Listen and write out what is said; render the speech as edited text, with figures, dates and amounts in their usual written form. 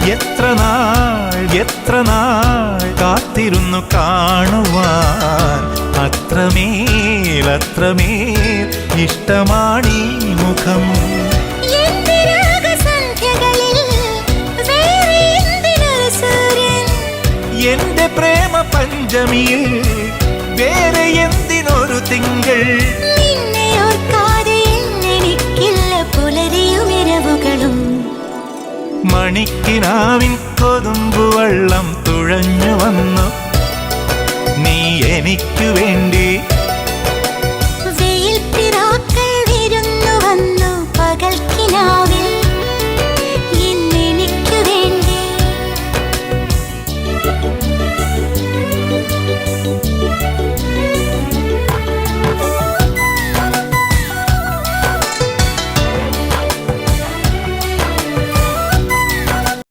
എത്ര നാൾ കാത്തിരുന്നു കാണുവാൻ. അത്രമേൽ ഇഷ്ടമാണീ മുഖം. എന്റെ പ്രേമ പഞ്ചമിയിൽ വേറെ എന്തിനൊരു തിങ്കൾ. മണിക്കിനാവിൻ കൊതുമ്പുവെള്ളം തുഴഞ്ഞു വന്നു നീ എനിക്കു വേണ്ടി.